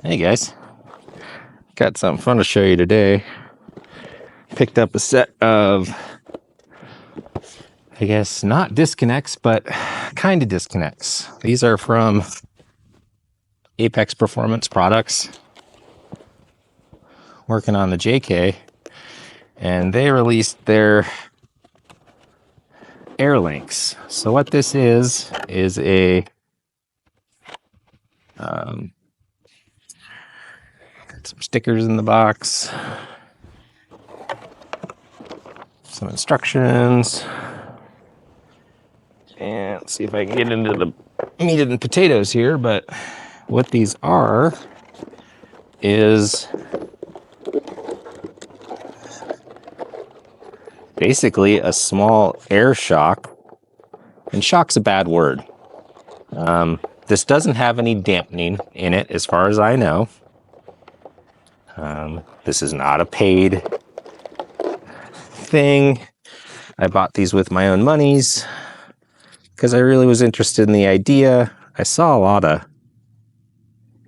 Hey guys, got something fun to show you today. Picked up a set of, I guess, not disconnects, but kind of disconnects. These are from Apex Performance Products, working on the JK, and they released their AirLYNX. So what this is a some stickers in the box, some instructions, and let's see if I can get into the meat and potatoes here. But what these are is basically a small air shock, and shock's a bad word. This doesn't have any dampening in it as far as I know. This is not a paid thing. I bought these with my own monies because I really was interested in the idea. I saw a lot of,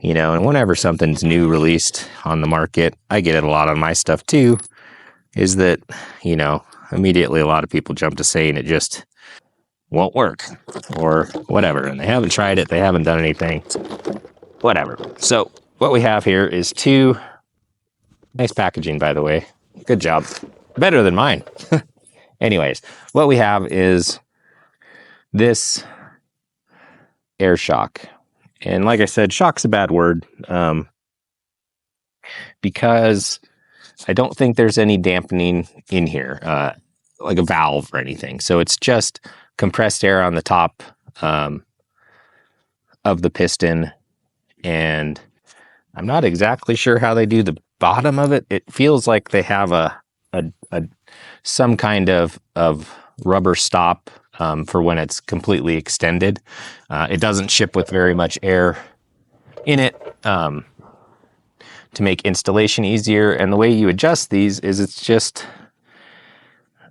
and whenever something's new released on the market, I get it a lot on my stuff too, is that, immediately a lot of people jump to saying it just won't work or whatever. And they haven't tried it. They haven't done anything, whatever. So what we have here is two, nice packaging, by the way. Good job. Better than mine. Anyways, what we have is this air shock. And like I said, shock's a bad word, because I don't think there's any dampening in here, like a valve or anything. So it's just compressed air on the top of the piston. And I'm not exactly sure how they do the bottom of it. It feels like they have some kind of rubber stop for when it's completely extended. It doesn't ship with very much air in it to make installation easier. And the way you adjust these is it's just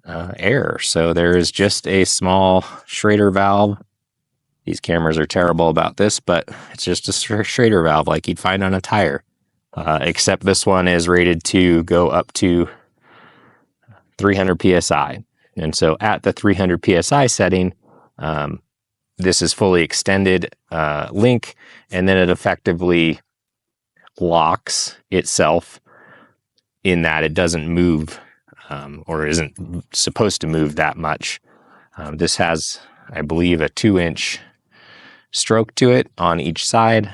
air. So there is just a small Schrader valve. These cameras are terrible about this, but it's just a Schrader valve like you'd find on a tire. Except this one is rated to go up to 300 PSI. And so at the 300 PSI setting, this is fully extended link, and then it effectively locks itself in that it doesn't move or isn't supposed to move that much. This has, I believe, a 2-inch stroke to it on each side.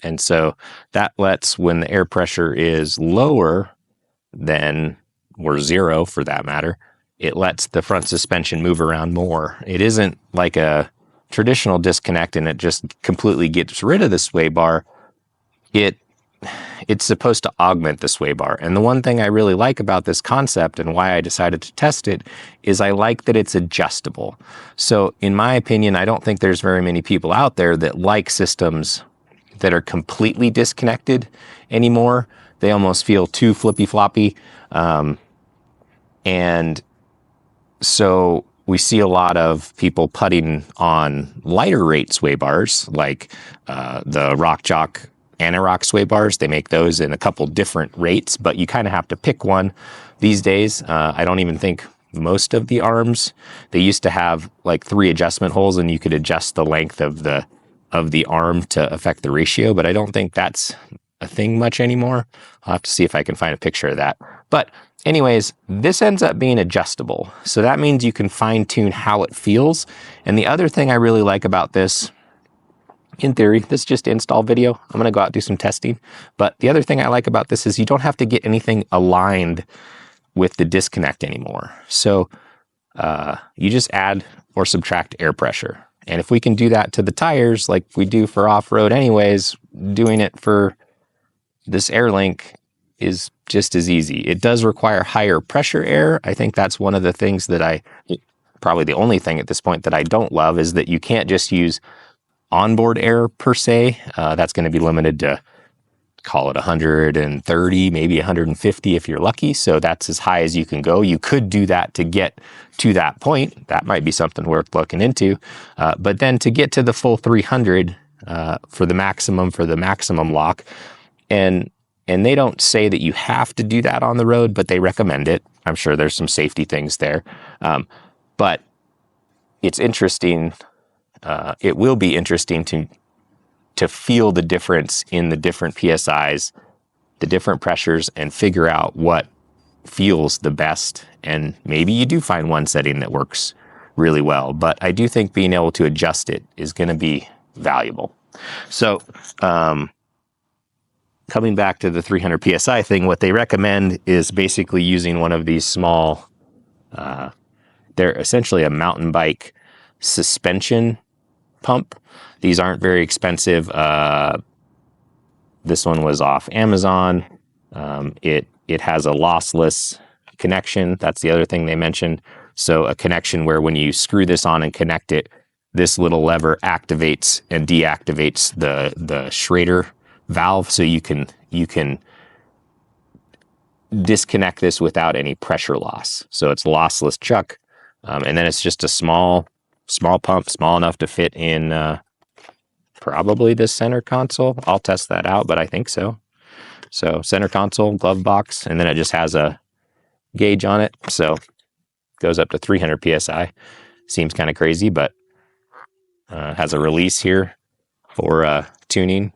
And so that lets, when the air pressure is lower than, or zero for that matter, it lets the front suspension move around more. It isn't like a traditional disconnect and it just completely gets rid of the sway bar. It's supposed to augment the sway bar. And the one thing I really like about this concept and why I decided to test it is I like that it's adjustable. So in my opinion, I don't think there's very many people out there that like systems that are completely disconnected anymore. They almost feel too flippy floppy. And so we see a lot of people putting on lighter rate sway bars, like the Rock Jock Anti-Rock sway bars. They make those in a couple different rates, but you kind of have to pick one these days. I don't even think most of the arms, they used to have like 3 adjustment holes and you could adjust the length of the arm to affect the ratio, but I don't think that's a thing much anymore. I'll have to see if I can find a picture of that. But anyways, this ends up being adjustable. So that means you can fine tune how it feels. And the other thing I really like about this, in theory, this is just install video. I'm going to go out and do some testing. But the other thing I like about this is you don't have to get anything aligned with the disconnect anymore. So you just add or subtract air pressure. And if we can do that to the tires like we do for off-road anyways, doing it for this AirLYNX is just as easy. It does require higher pressure air. I think that's one of the things that probably the only thing at this point that I don't love is that you can't just use onboard air per se. That's going to be limited to, call it 130, maybe 150 if you're lucky. So that's as high as you can go. You could do that to get to that point. That might be something worth looking into. But then to get to the full 300, for the maximum lock. And they don't say that you have to do that on the road, but they recommend it. I'm sure there's some safety things there. But it's interesting. It will be interesting to feel the difference in the different PSIs, the different pressures, and figure out what feels the best. And maybe you do find one setting that works really well, but I do think being able to adjust it is going to be valuable. So, coming back to the 300 PSI thing, what they recommend is basically using one of these small, they're essentially a mountain bike suspension pump. These aren't very expensive. This one was off Amazon. It has a lossless connection. That's the other thing they mentioned. So a connection where when you screw this on and connect it, this little lever activates and deactivates the Schrader valve, so you can disconnect this without any pressure loss. So it's lossless chuck, and then it's just a small pump, small enough to fit in probably this center console. I'll test that out, but I think so. So center console, glove box, and then it just has a gauge on it. So it goes up to 300 PSI. Seems kind of crazy, but has a release here for tuning.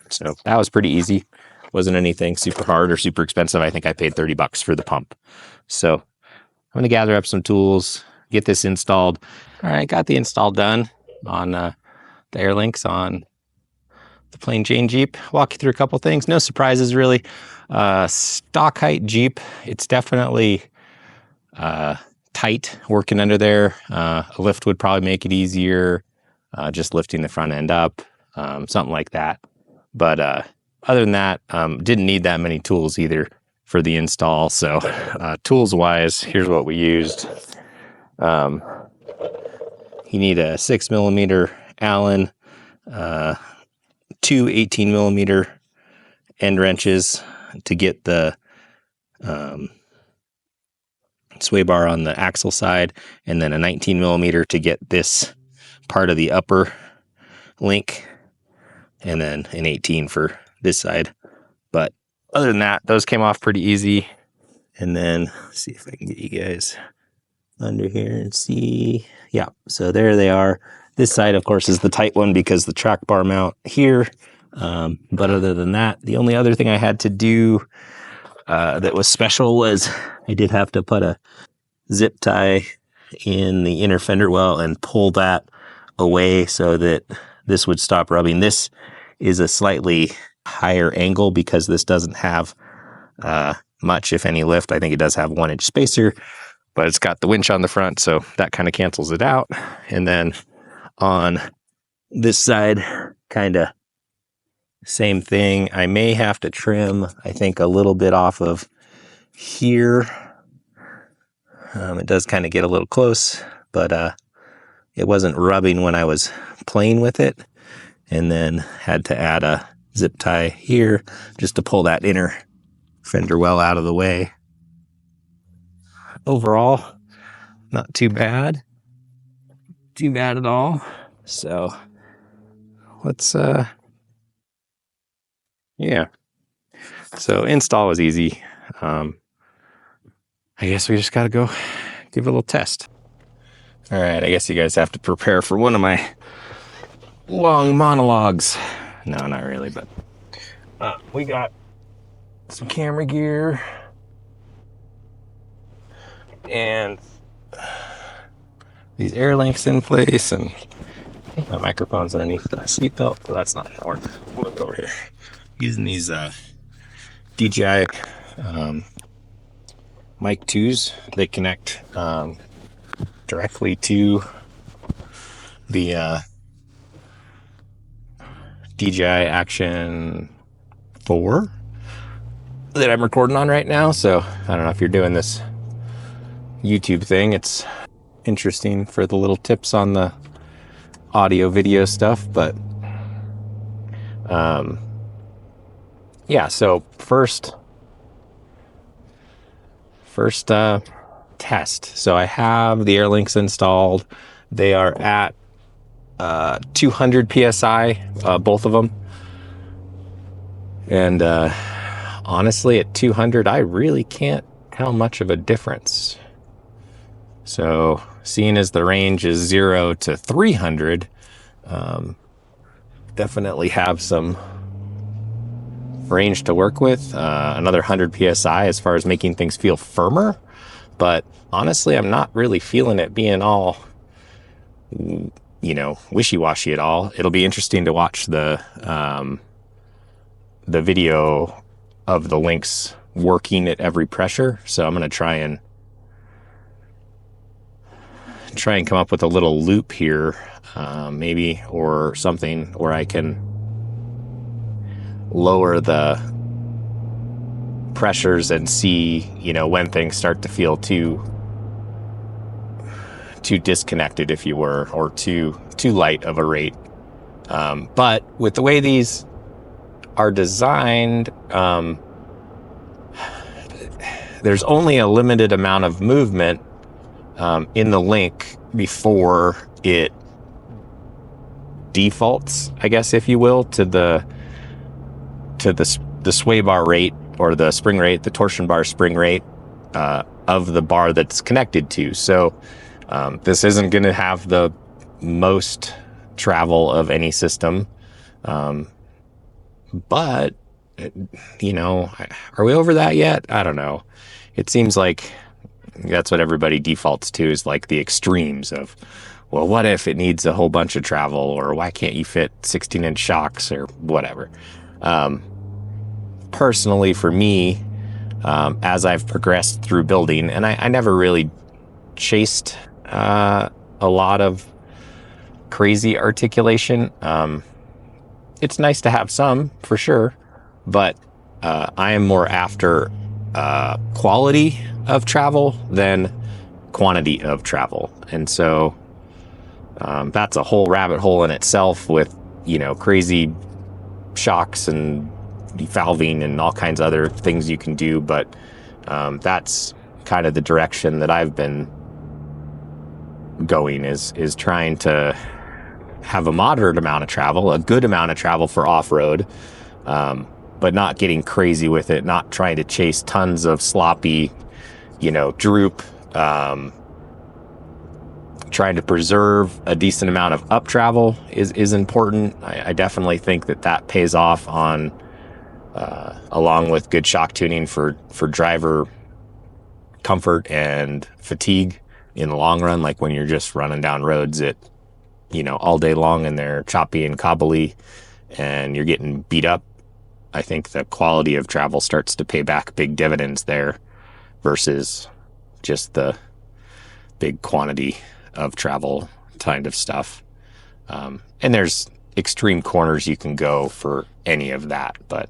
So that was pretty easy. Wasn't anything super hard or super expensive. I think I paid $30 for the pump. So I'm going to gather up some tools, get this installed. All right, got the install done on the AirLYNX on the plain Jane Jeep. Walk you through a couple things. No surprises really. Stock height Jeep. It's definitely tight working under there. A lift would probably make it easier. Just lifting the front end up, something like that. But other than that, didn't need that many tools either for the install. So tools wise, here's what we used. You need a 6mm Allen, 2 18mm end wrenches to get the sway bar on the axle side, and then a 19mm to get this part of the upper link, and then an 18 for this side. But other than that, those came off pretty easy. And then see if I can get you guys under here and see. Yeah, so there they are. This side, of course, is the tight one because the track bar mount here. But other than that, the only other thing I had to do that was special was I did have to put a zip tie in the inner fender well and pull that away so that this would stop rubbing. This is a slightly higher angle because this doesn't have much, if any, lift. I think it does have 1-inch spacer, but it's got the winch on the front, so that kind of cancels it out. And then on this side, kind of same thing. I may have to trim, I think, a little bit off of here. It does kind of get a little close, but it wasn't rubbing when I was playing with it. And then had to add a zip tie here just to pull that inner fender well out of the way. Overall, not too bad. Too bad at all. So let's yeah. So install was easy. I guess we just gotta go give it a little test. All right, I guess you guys have to prepare for one of my long monologues. No, not really, but we got some camera gear and these AirLYNX in place, and I think my microphone's underneath the seatbelt, but that's not gonna work. We'll look over here. Using these DJI mic 2s. They connect directly to the DJI Action 4 that I'm recording on right now. So I don't know if you're doing this YouTube thing. It's interesting for the little tips on the audio video stuff, but yeah, so first test. So I have the AirLYNX installed. They are at 200 psi, both of them. And honestly, at 200, I really can't tell much of a difference. So seeing as the range is 0 to 300, definitely have some range to work with. Another 100 psi as far as making things feel firmer. But honestly, I'm not really feeling it being all, wishy-washy at all. It'll be interesting to watch the video of the Lynx working at every pressure. So I'm going to try and come up with a little loop here, maybe, or something where I can lower the pressures and see, when things start to feel too disconnected, if you were, or too light of a rate. But with the way these are designed, there's only a limited amount of movement in the link before it defaults, I guess, if you will, to the sway bar rate, or the spring rate, the torsion bar spring rate of the bar that's connected to. So this isn't going to have the most travel of any system. But, are we over that yet? I don't know. It seems like that's what everybody defaults to, is like the extremes of, well, what if it needs a whole bunch of travel, or why can't you fit 16-inch shocks, or whatever. Personally, for me, as I've progressed through building, and I never really chased a lot of crazy articulation. It's nice to have some, for sure, but I am more after quality of travel than quantity of travel. And so that's a whole rabbit hole in itself, with, crazy shocks and devalving and all kinds of other things you can do. But that's kind of the direction that I've been going, is trying to have a moderate amount of travel, a good amount of travel for off-road, but not getting crazy with it, not trying to chase tons of sloppy, droop, trying to preserve a decent amount of up travel is important. I definitely think that pays off on, along with good shock tuning for driver comfort and fatigue in the long run, like when you're just running down roads at, all day long and they're choppy and cobbly and you're getting beat up. I think the quality of travel starts to pay back big dividends there, versus just the big quantity of travel kind of stuff. And there's extreme corners you can go for any of that. But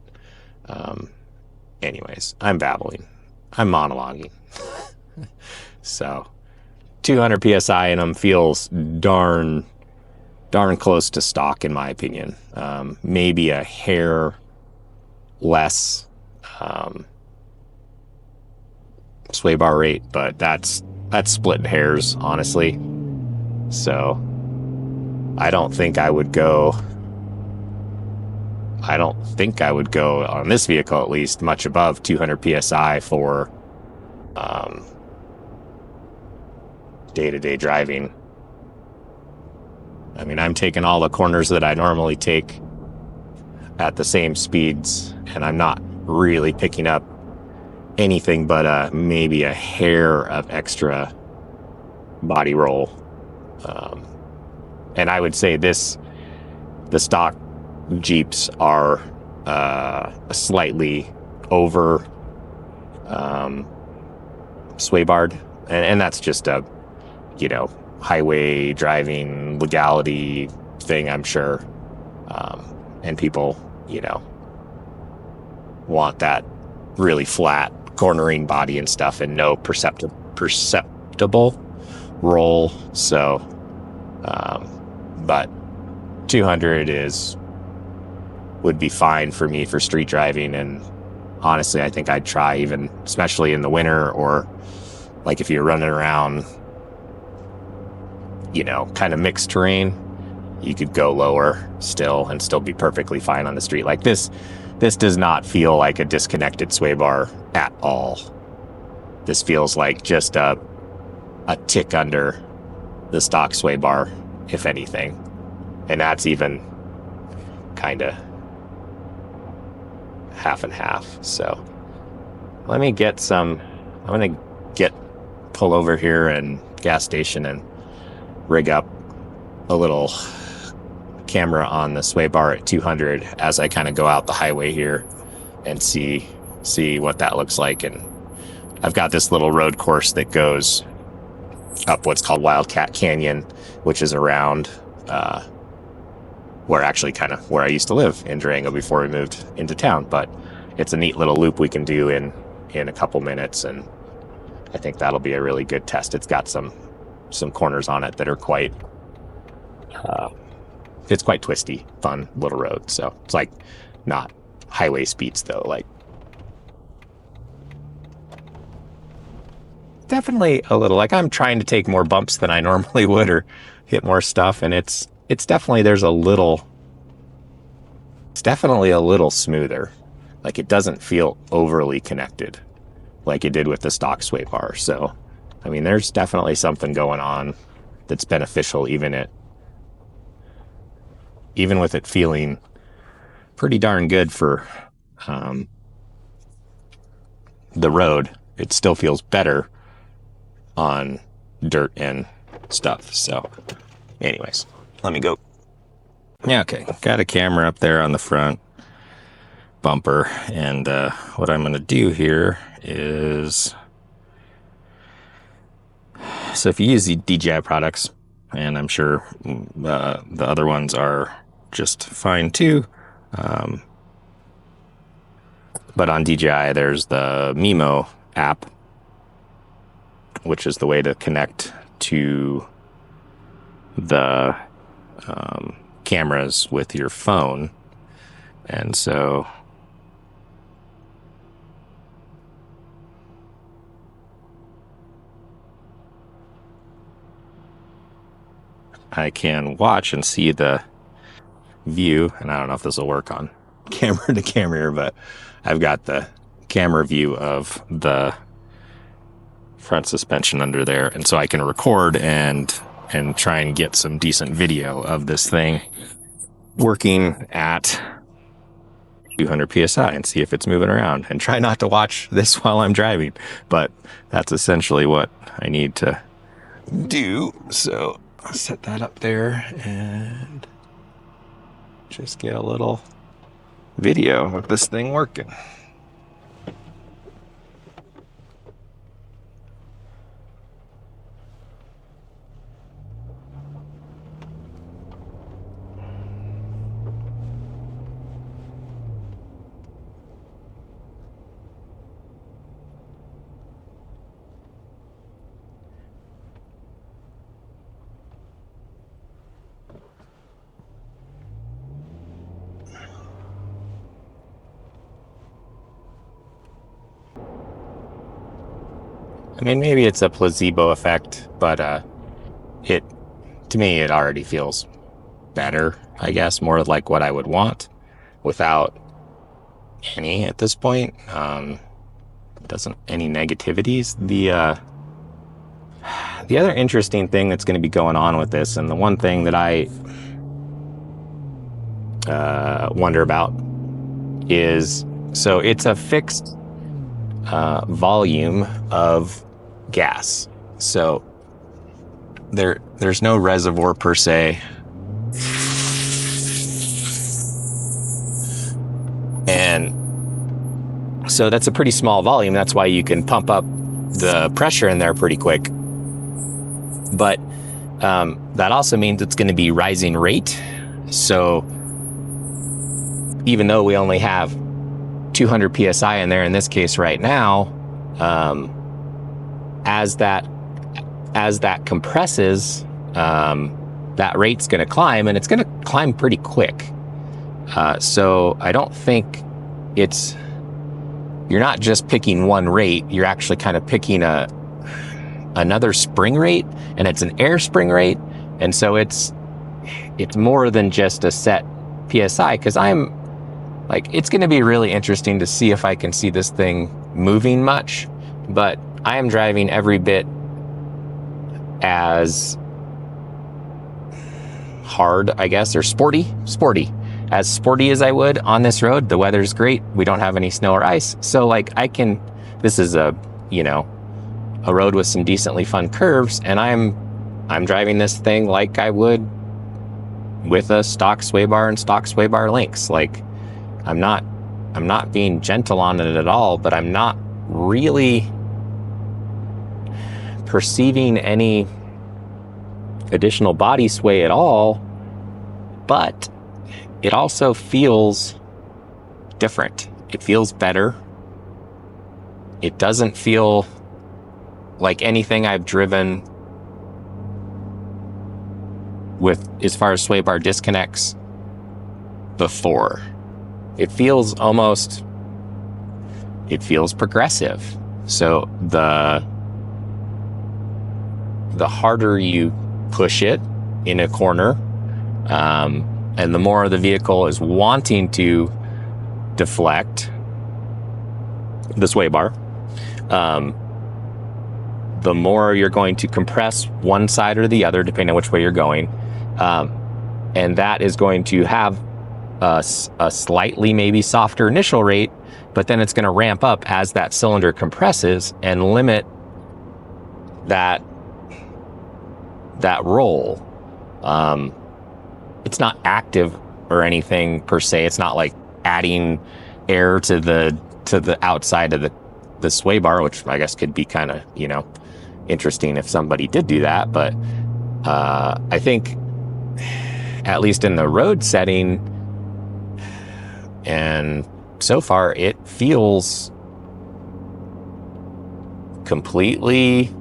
anyways, I'm babbling. I'm monologuing. So 200 PSI in them feels darn close to stock, in my opinion. Maybe a hair less sway bar rate, but that's splitting hairs, honestly. So I don't think I would go on this vehicle, at least, much above 200 PSI for day-to-day driving. I mean, I'm taking all the corners that I normally take at the same speeds, and I'm not really picking up anything but maybe a hair of extra body roll. And I would say the stock Jeeps are slightly over sway barred, and that's just a highway driving legality thing, I'm sure. And people want that really flat cornering body and stuff, and no perceptible roll. So but 200 would be fine for me for street driving. And honestly, I think I'd try, even especially in the winter, or like if you're running around kind of mixed terrain, you could go lower still and still be perfectly fine on the street. Like this does not feel like a disconnected sway bar at all. This feels like just a tick under the stock sway bar, if anything. And that's even kind of half and half. So let me get I'm going to pull over here and gas station and rig up a little camera on the sway bar at 200 as I kind of go out the highway here and see what that looks like. And I've got this little road course that goes up what's called Wildcat Canyon, which is around where I used to live in Durango before we moved into town. But it's a neat little loop we can do in a couple minutes, and I think that'll be a really good test. It's got some corners on it that are quite it's quite twisty, fun little road. So it's like not highway speeds though, like definitely a little, like I'm trying to take more bumps than I normally would or hit more stuff, and it's definitely it's definitely a little smoother. Like it doesn't feel overly connected like it did with the stock sway bar. So I mean, there's definitely something going on that's beneficial, even with it feeling pretty darn good for the road. It still feels better on dirt and stuff. So anyways, let me go. Yeah, okay. Got a camera up there on the front bumper, and what I'm going to do here is, so if you use the DJI products, and I'm sure the other ones are just fine too, but on DJI there's the Mimo app, which is the way to connect to the cameras with your phone. And so I can watch and see the view, and I don't know if this will work on camera to camera, but I've got the camera view of the front suspension under there, and so I can record and try and get some decent video of this thing working at 200 psi and see if it's moving around, and try not to watch this while I'm driving, but that's essentially what I need to do. So I'll set that up there and just get a little video of this thing working. I mean, maybe it's a placebo effect, but to me, it already feels better, I guess, more like what I would want without any at this point. Doesn't any negativities. The other interesting thing that's going to be going on with this, and the one thing that I wonder about is, so it's a fixed volume of gas. So there's no reservoir per se. And so that's a pretty small volume. That's why you can pump up the pressure in there pretty quick. But that also means it's going to be rising rate. So even though we only have 200 psi in there in this case right now, as that compresses, that rate's going to climb, and it's going to climb pretty quick. So I don't think you're not just picking one rate, you're actually kind of picking another spring rate, and it's an air spring rate. And so it's it's more than just a set PSI, because I'm like, it's going to be really interesting to see if I can see this thing moving much, but I am driving every bit as hard, I guess, or sporty as I would on this road. The weather's great. We don't have any snow or ice. So like this is a road with some decently fun curves, and I'm driving this thing like I would with a stock Swaybar and stock Swaybar links. Like I'm not being gentle on it at all, but I'm not really perceiving any additional body sway at all, but it also feels different. It feels better. It doesn't feel like anything I've driven with as far as Swaybar disconnects before. It feels progressive. So the harder you push it in a corner, and the more the vehicle is wanting to deflect the Swaybar, the more you're going to compress one side or the other, depending on which way you're going. And that is going to have a slightly maybe softer initial rate, but then it's going to ramp up as that cylinder compresses and limit that roll. It's not active or anything per se. It's not like adding air to the outside of the Swaybar, which I guess could be kind of, interesting if somebody did do that. But I think at least in the road setting, and so far it feels completely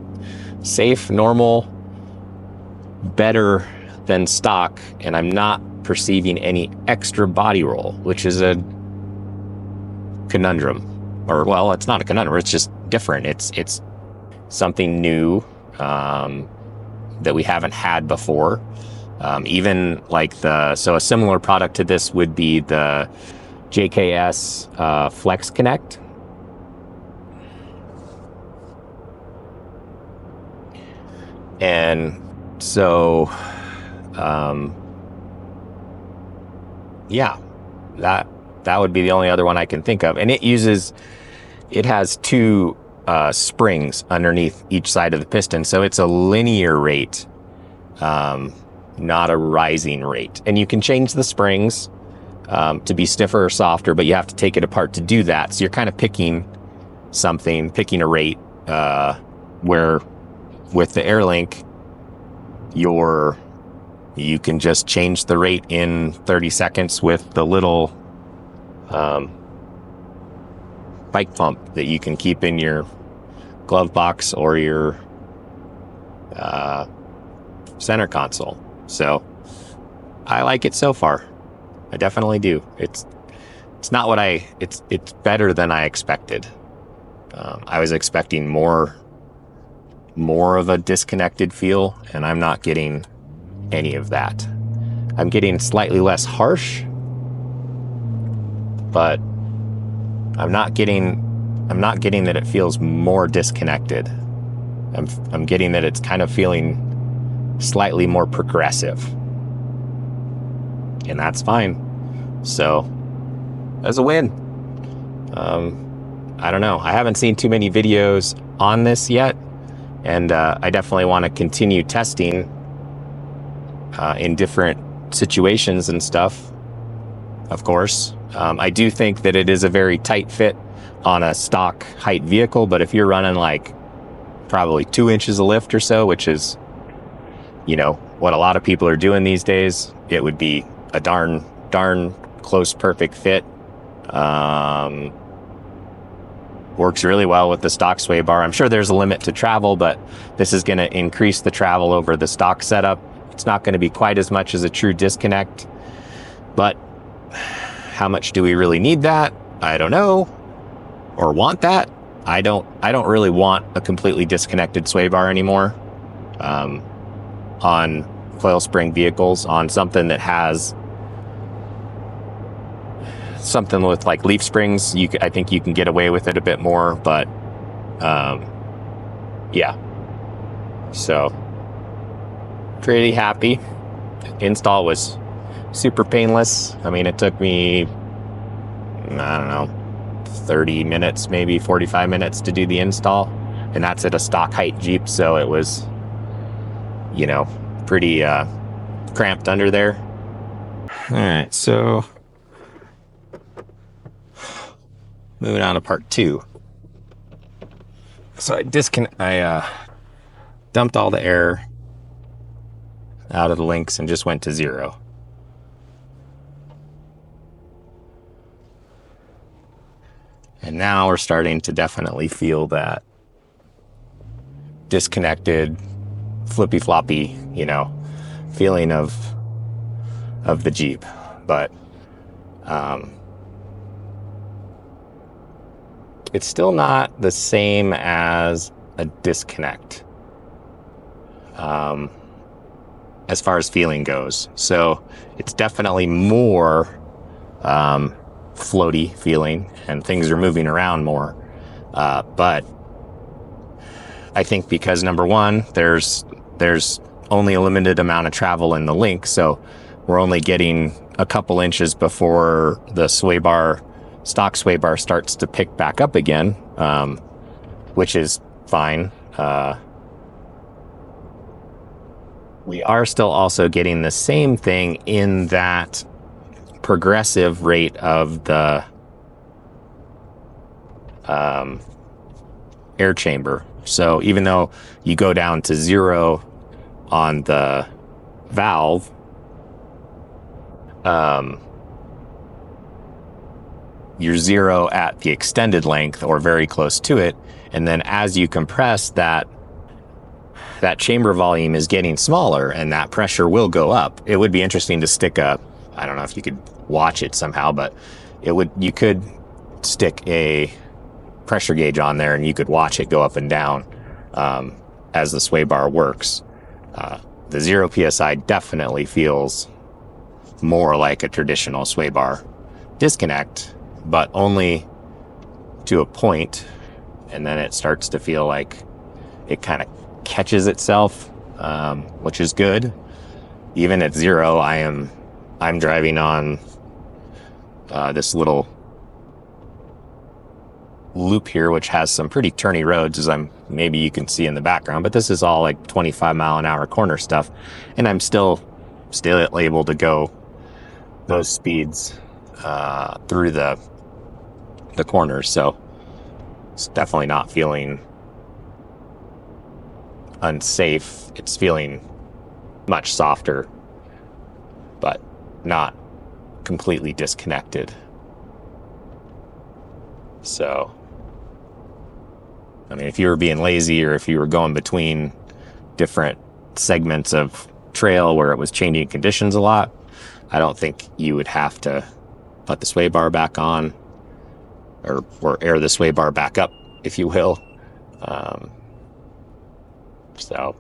safe, normal, better than stock, and I'm not perceiving any extra body roll, which is a conundrum. Or, well, it's not a conundrum, it's just different. It's something new that we haven't had before. Even like so a similar product to this would be the JKS Flex Connect. And so, yeah, that would be the only other one I can think of. And it has two springs underneath each side of the piston. So it's a linear rate, not a rising rate. And you can change the springs to be stiffer or softer, but you have to take it apart to do that. So you're kind of picking a rate, where with the AirLink, you can just change the rate in 30 seconds with the little bike pump that you can keep in your glove box or your center console. So I like it so far. I definitely do. It's not what it's better than I expected. I was expecting more of a disconnected feel, and I'm not getting any of that. I'm getting slightly less harsh, but I'm not getting that it feels more disconnected. I'm getting that it's kind of feeling slightly more progressive, and that's fine. So that's a win. I don't know. I haven't seen too many videos on this yet, and I definitely want to continue testing in different situations and stuff, of course. I do think that it is a very tight fit on a stock height vehicle, but if you're running like probably 2 inches of lift or so, which is, what a lot of people are doing these days, it would be a darn close, perfect fit. Works really well with the stock Swaybar. I'm sure there's a limit to travel, but this is going to increase the travel over the stock setup. It's not going to be quite as much as a true disconnect, but how much do we really need that? I don't know, or want that. I don't really want a completely disconnected Swaybar anymore. On coil spring vehicles on something that has something with like leaf springs. I think you can get away with it a bit more, but yeah. So pretty happy. Install was super painless. I mean, it took me, I don't know, 30 minutes, maybe 45 minutes to do the install. And that's at a stock height Jeep, so it was, you know, pretty cramped under there. All right, so moving on to part 2. So I dumped all the air out of the links and just went to 0. And now we're starting to definitely feel that disconnected, flippy floppy, you know, feeling of the Jeep. But it's still not the same as a disconnect as far as feeling goes. So it's definitely more floaty feeling, and things are moving around more. But I think because number one, there's only a limited amount of travel in the link, so we're only getting a couple inches before the stock Swaybar starts to pick back up again, which is fine. We are still also getting the same thing in that progressive rate of the air chamber. So even though you go down to 0 on the valve, you're 0 at the extended length or very close to it. And then as you compress, that chamber volume is getting smaller and that pressure will go up. It would be interesting to stick I don't know if you could watch it somehow, but you could stick a pressure gauge on there and you could watch it go up and down as the Swaybar works. The 0 PSI definitely feels more like a traditional Swaybar disconnect, but only to a point, and then it starts to feel like it kind of catches itself, which is good. Even at 0, I'm driving on this little loop here, which has some pretty turny roads, as maybe you can see in the background, but this is all like 25-mile-an-hour corner stuff, and I'm still able to go those speeds through the corners. So it's definitely not feeling unsafe. It's feeling much softer, but not completely disconnected. So, I mean, if you were being lazy or if you were going between different segments of trail where it was changing conditions a lot, I don't think you would have to put the Swaybar back on or air the Swaybar back up, if you will. So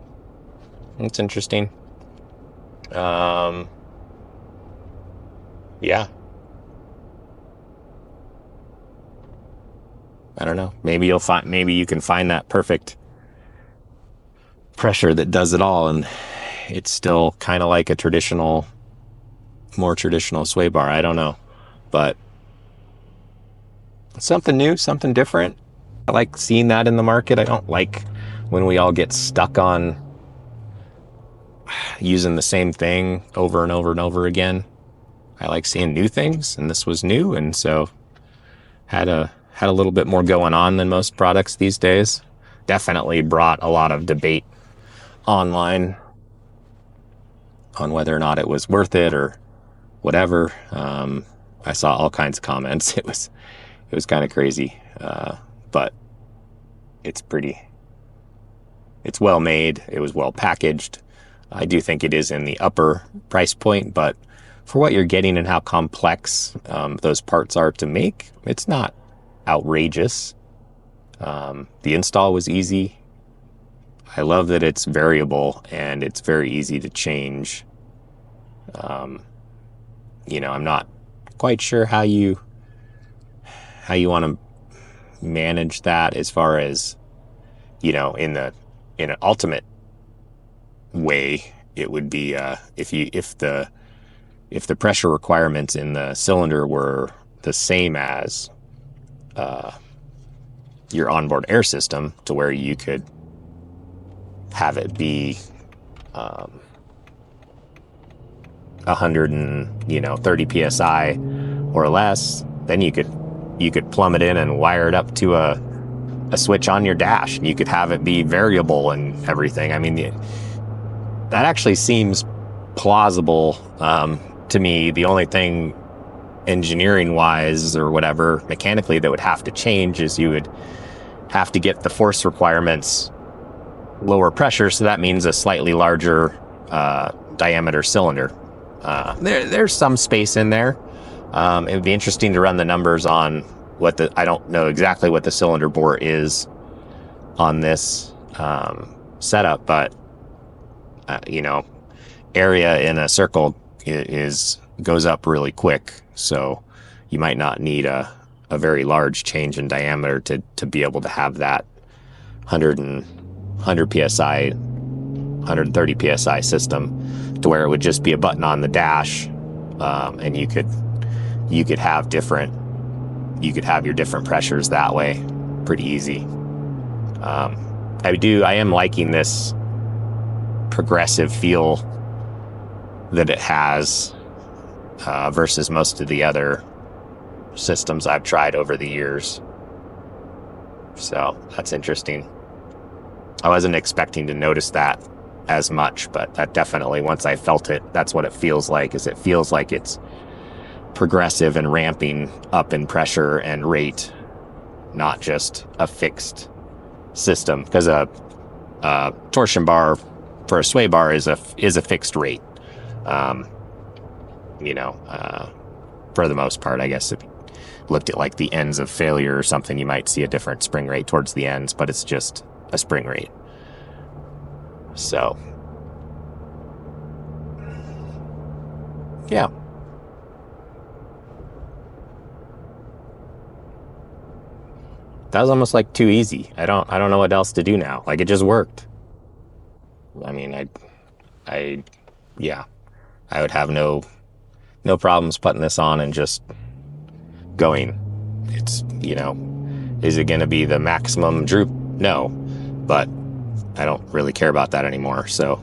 it's interesting. Yeah. I don't know. Maybe you can find that perfect pressure that does it all, and it's still kind of like a more traditional Swaybar. I don't know, but something new, something different. I like seeing that in the market. I don't like when we all get stuck on using the same thing over and over and over again. I like seeing new things, and this was new, and so had a little bit more going on than most products these days. Definitely brought a lot of debate online on whether or not it was worth it or whatever. I saw all kinds of comments. It was kind of crazy, but it's well made. It was well packaged. I do think it is in the upper price point, but for what you're getting and how complex those parts are to make, it's not outrageous. The install was easy. I love that it's variable and it's very easy to change. I'm not quite sure how you want to manage that as far as, in an ultimate way. It would be if the pressure requirements in the cylinder were the same as your onboard air system, to where you could have it be 130 psi or less, then you could plumb it in and wire it up to a switch on your dash, and you could have it be variable and everything. I mean, that actually seems plausible to me. The only thing engineering wise or whatever mechanically that would have to change is you would have to get the force requirements lower pressure, so that means a slightly larger diameter cylinder. There's some space in there. It would be interesting to run the numbers on I don't know exactly what the cylinder bore is on this setup, but area in a circle goes up really quick, so you might not need a very large change in diameter to be able to have that 100 psi, 130 psi system, to where it would just be a button on the dash, and you could have your different pressures that way pretty easy. I am liking this progressive feel that it has versus most of the other systems I've tried over the years. So that's interesting. I wasn't expecting to notice that as much, but that definitely, once I felt it, that's what it feels like. It feels like it's progressive and ramping up in pressure and rate, not just a fixed system, because a torsion bar for a sway bar is a fixed rate. For the most part, I guess if you looked at like the ends of failure or something, you might see a different spring rate towards the ends, but it's just a spring rate. So yeah. That was almost like too easy. I don't know what else to do now. Like, it just worked. I mean, I would have no problems putting this on and just going. It's, is it going to be the maximum droop? No, but I don't really care about that anymore. So,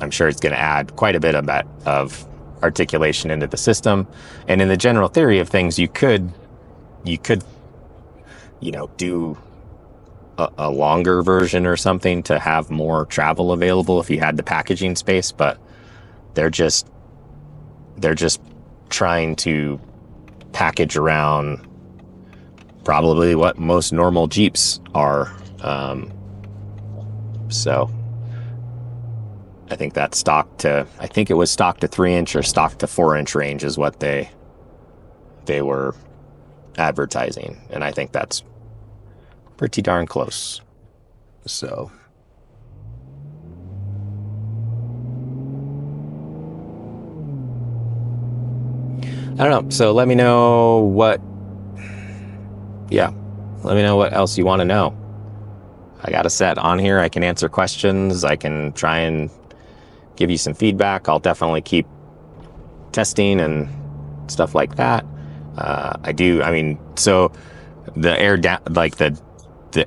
I'm sure it's going to add quite a bit of articulation into the system. And in the general theory of things, you could do a longer version or something to have more travel available if you had the packaging space, but they're just trying to package around probably what most normal Jeeps are. So I think that I think it was stock to 3-inch or stock to 4-inch range is what they were advertising, and I think that's pretty darn close. So I don't know. So let me know what else you want to know. I got a set on here. I can answer questions. I can try and give you some feedback. I'll definitely keep testing and stuff like that. So the air down, like the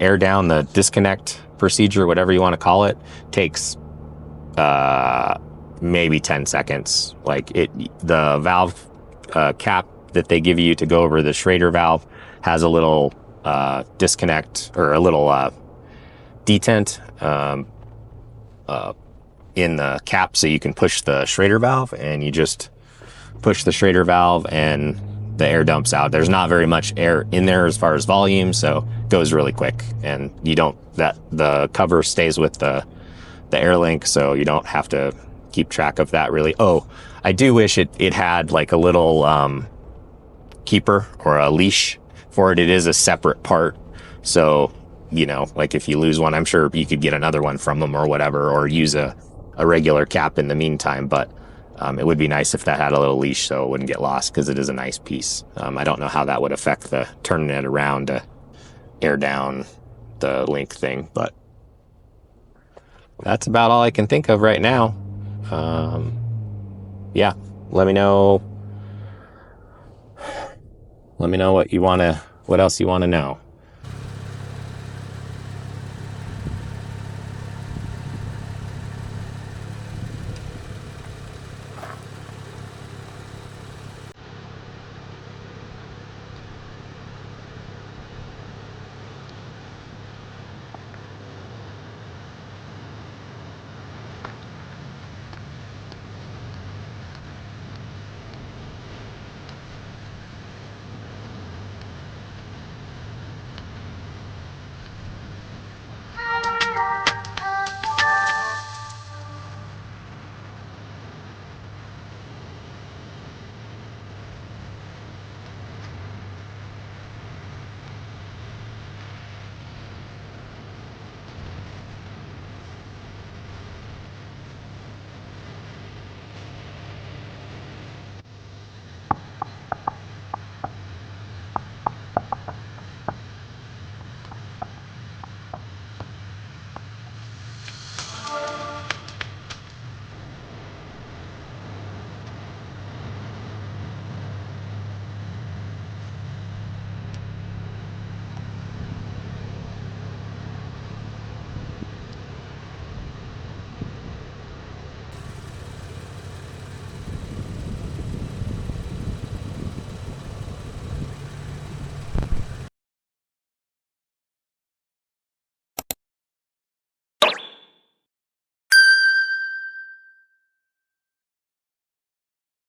air down, the disconnect procedure, whatever you want to call it, takes maybe 10 seconds. Like the valve cap that they give you to go over the Schrader valve has a little disconnect, or a little detent in the cap, so you can push the Schrader valve, and you just push the Schrader valve and the air dumps out. There's not very much air in there as far as volume, so it goes really quick, and the cover stays with the AirLYNX, so you don't have to keep track of that really. Oh, I do wish it had like a little keeper or a leash for it. It is a separate part, so you know, like if you lose one, I'm sure you could get another one from them or whatever, or use a regular cap in the meantime. But it would be nice if that had a little leash so it wouldn't get lost, because it is a nice piece. I don't know how that would affect the turning it around to air down the link thing, but that's about all I can think of right now. Yeah, let me know what else you want to know.